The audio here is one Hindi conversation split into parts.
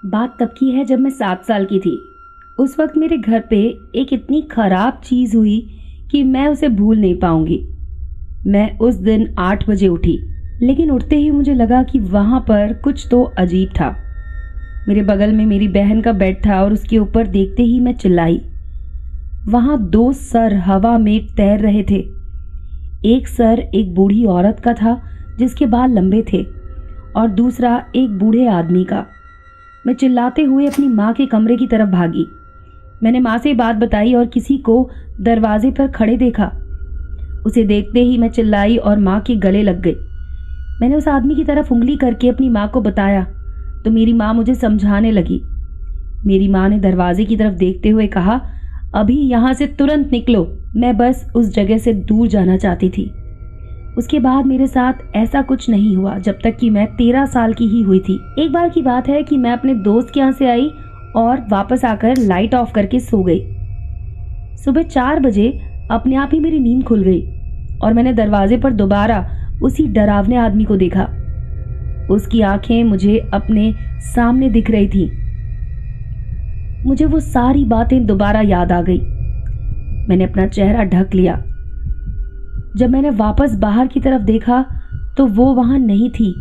बात तब की है जब मैं 7 साल की थी। उस वक्त मेरे घर पे एक इतनी खराब चीज़ हुई कि मैं उसे भूल नहीं पाऊंगी। मैं उस दिन 8 बजे उठी, लेकिन उठते ही मुझे लगा कि वहाँ पर कुछ तो अजीब था। मेरे बगल में मेरी बहन का बेड था और उसके ऊपर देखते ही मैं चिल्लाई। वहाँ 2 सर हवा में तैर रहे थे। एक सर एक बूढ़ी औरत का था जिसके बाल लंबे थे और दूसरा एक बूढ़े आदमी का। मैं चिल्लाते हुए अपनी माँ के कमरे की तरफ भागी। मैंने माँ से बात बताई और किसी को दरवाजे पर खड़े देखा। उसे देखते ही मैं चिल्लाई और माँ के गले लग गई। मैंने उस आदमी की तरफ उंगली करके अपनी माँ को बताया तो मेरी माँ मुझे समझाने लगी। मेरी माँ ने दरवाजे की तरफ देखते हुए कहा, अभी यहाँ से तुरंत निकलो, मैं बस उस जगह से दूर जाना चाहती थी। उसके बाद मेरे साथ ऐसा कुछ नहीं हुआ जब तक कि मैं 13 साल की ही हुई थी। एक बार की बात है कि मैं अपने दोस्त के यहाँ से आई और वापस आकर लाइट ऑफ करके सो गई। सुबह 4 बजे अपने आप ही मेरी नींद खुल गई और मैंने दरवाजे पर दोबारा उसी डरावने आदमी को देखा। उसकी आंखें मुझे अपने सामने दिख रही थी। मुझे वो सारी बातें दोबारा याद आ गई। मैंने अपना चेहरा ढक लिया। जब मैंने वापस बाहर की तरफ देखा तो वो वहां नहीं थी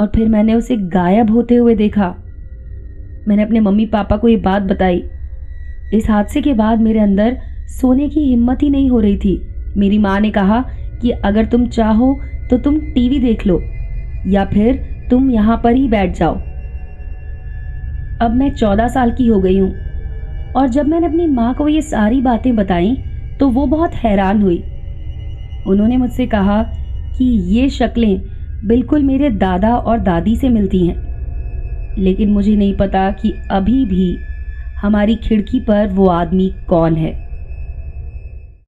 और फिर मैंने उसे गायब होते हुए देखा। मैंने अपने मम्मी पापा को ये बात बताई। इस हादसे के बाद मेरे अंदर सोने की हिम्मत ही नहीं हो रही थी। मेरी माँ ने कहा कि अगर तुम चाहो तो तुम टीवी देख लो या फिर तुम यहाँ पर ही बैठ जाओ। अब मैं 14 साल की हो गई हूँ और जब मैंने अपनी माँ को ये सारी बातें बताई तो वो बहुत हैरान हुई। उन्होंने मुझसे कहा कि ये शक्लें बिल्कुल मेरे दादा और दादी से मिलती हैं, लेकिन मुझे नहीं पता कि अभी भी हमारी खिड़की पर वो आदमी कौन है।